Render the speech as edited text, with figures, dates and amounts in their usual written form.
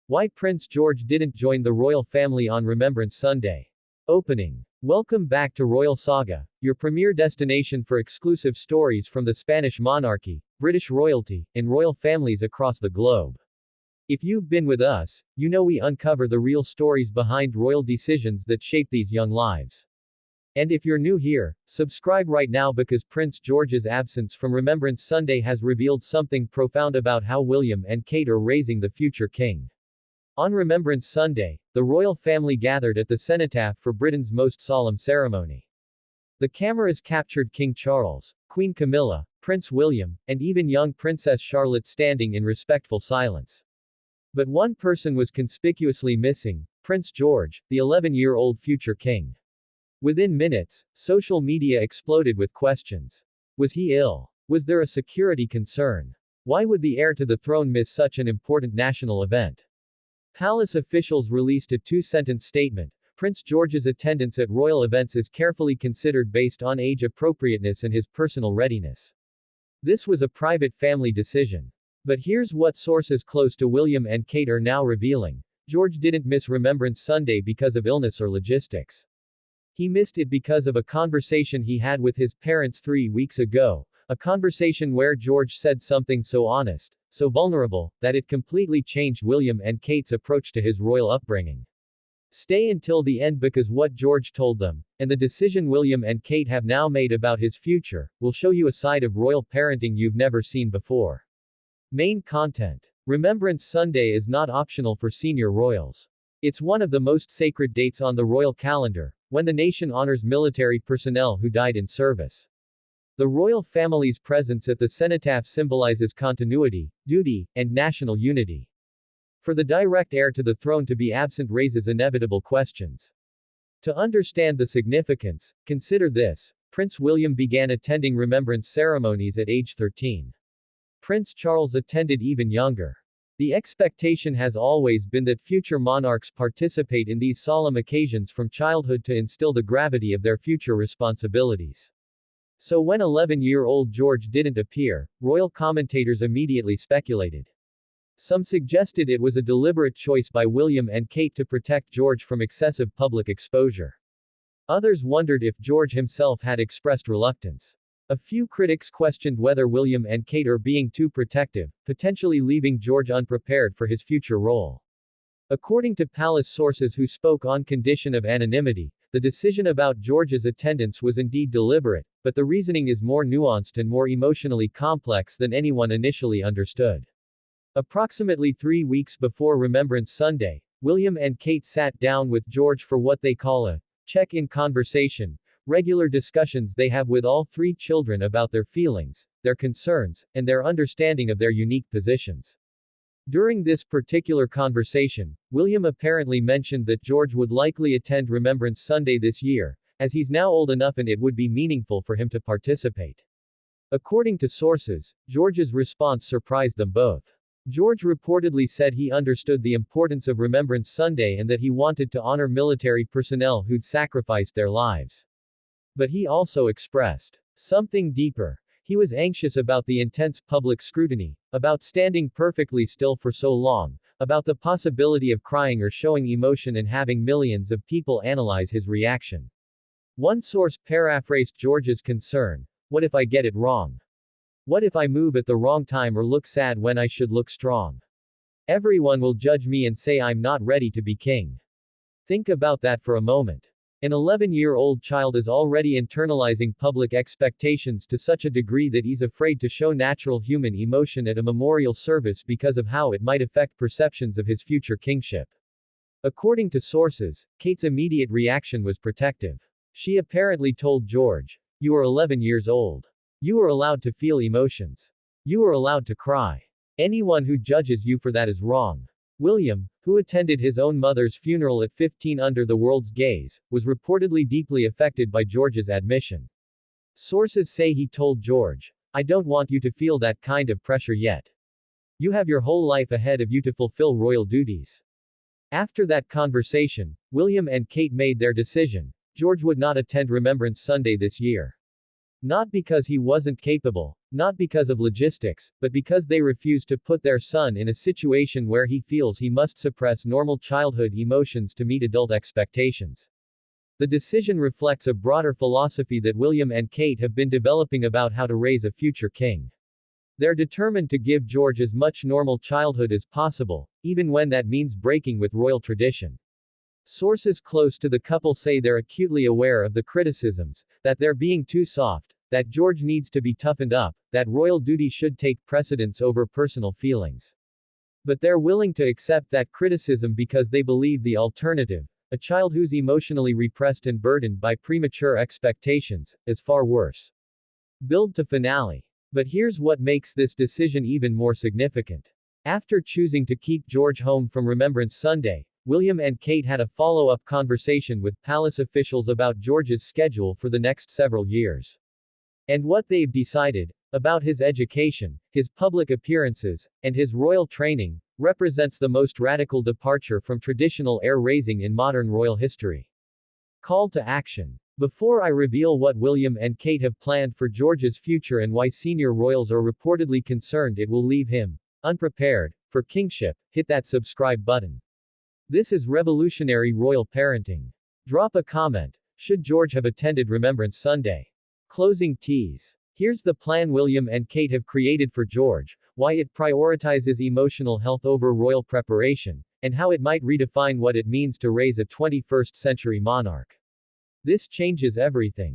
Why Prince George didn't join the royal family on Remembrance Sunday. Opening. Welcome back to Royal Saga, your premier destination for exclusive stories from the Spanish monarchy, British royalty, and royal families across the globe. If you've been with us, you know we uncover the real stories behind royal decisions that shape these young lives. And if you're new here, subscribe right now because Prince George's absence from Remembrance Sunday has revealed something profound about how William and Kate are raising the future king. On Remembrance Sunday, the royal family gathered at the cenotaph for Britain's most solemn ceremony. The cameras captured King Charles, Queen Camilla, Prince William, and even young Princess Charlotte standing in respectful silence. But one person was conspicuously missing: Prince George, the 11-year-old future king. Within minutes, social media exploded with questions. Was he ill? Was there a security concern? Why would the heir to the throne miss such an important national event? Palace officials released a two-sentence statement: Prince George's attendance at royal events is carefully considered based on age appropriateness and his personal readiness. This was a private family decision. But here's what sources close to William and Kate are now revealing: George didn't miss Remembrance Sunday because of illness or logistics. He missed it because of a conversation he had with his parents 3 weeks ago, a conversation where George said something so honest, so vulnerable, that it completely changed William and Kate's approach to his royal upbringing. Stay until the end because what George told them, and the decision William and Kate have now made about his future, will show you a side of royal parenting you've never seen before. Main content. Remembrance Sunday is not optional for senior royals. It's one of the most sacred dates on the royal calendar, when the nation honors military personnel who died in service. The royal family's presence at the cenotaph symbolizes continuity, duty, and national unity. For the direct heir to the throne to be absent raises inevitable questions. To understand the significance, consider this: Prince William began attending remembrance ceremonies at age 13. Prince Charles attended even younger. The expectation has always been that future monarchs participate in these solemn occasions from childhood to instill the gravity of their future responsibilities. So when 11-year-old George didn't appear, royal commentators immediately speculated. Some suggested it was a deliberate choice by William and Kate to protect George from excessive public exposure. Others wondered if George himself had expressed reluctance. A few critics questioned whether William and Kate are being too protective, potentially leaving George unprepared for his future role. According to palace sources who spoke on condition of anonymity, the decision about George's attendance was indeed deliberate, but the reasoning is more nuanced and more emotionally complex than anyone initially understood. Approximately 3 weeks before Remembrance Sunday, William and Kate sat down with George for what they call a check-in conversation, regular discussions they have with all 3 children about their feelings, their concerns, and their understanding of their unique positions. During this particular conversation, William apparently mentioned that George would likely attend Remembrance Sunday this year, as he's now old enough and it would be meaningful for him to participate. According to sources, George's response surprised them both. George reportedly said he understood the importance of Remembrance Sunday and that he wanted to honor military personnel who'd sacrificed their lives. But he also expressed something deeper. He was anxious about the intense public scrutiny, about standing perfectly still for so long, about the possibility of crying or showing emotion and having millions of people analyze his reaction. One source paraphrased George's concern: what if I get it wrong? What if I move at the wrong time or look sad when I should look strong? Everyone will judge me and say I'm not ready to be king. Think about that for a moment. An 11-year-old child is already internalizing public expectations to such a degree that he's afraid to show natural human emotion at a memorial service because of how it might affect perceptions of his future kingship. According to sources, Kate's immediate reaction was protective. She apparently told George, "You are 11 years old. You are allowed to feel emotions. You are allowed to cry. Anyone who judges you for that is wrong." William, who attended his own mother's funeral at 15 under the world's gaze, was reportedly deeply affected by George's admission. Sources say he told George, "I don't want you to feel that kind of pressure yet. You have your whole life ahead of you to fulfill royal duties." After that conversation, William and Kate made their decision: George would not attend Remembrance Sunday this year. Not because he wasn't capable, not because of logistics, but because they refused to put their son in a situation where he feels he must suppress normal childhood emotions to meet adult expectations. The decision reflects a broader philosophy that William and Kate have been developing about how to raise a future king. They're determined to give George as much normal childhood as possible, even when that means breaking with royal tradition. Sources close to the couple say they're acutely aware of the criticisms, that they're being too soft, that George needs to be toughened up, that royal duty should take precedence over personal feelings. But they're willing to accept that criticism because they believe the alternative, a child who's emotionally repressed and burdened by premature expectations, is far worse. Build to finale. But here's what makes this decision even more significant. After choosing to keep George home from Remembrance Sunday, William and Kate had a follow-up conversation with palace officials about George's schedule for the next several years. And what they've decided, about his education, his public appearances, and his royal training, represents the most radical departure from traditional heir-raising in modern royal history. Call to action. Before I reveal what William and Kate have planned for George's future and why senior royals are reportedly concerned it will leave him unprepared for kingship, hit that subscribe button. This is revolutionary royal parenting. Drop a comment. Should George have attended Remembrance Sunday? Closing tease. Here's the plan William and Kate have created for George, why it prioritizes emotional health over royal preparation, and how it might redefine what it means to raise a 21st century monarch. This changes everything.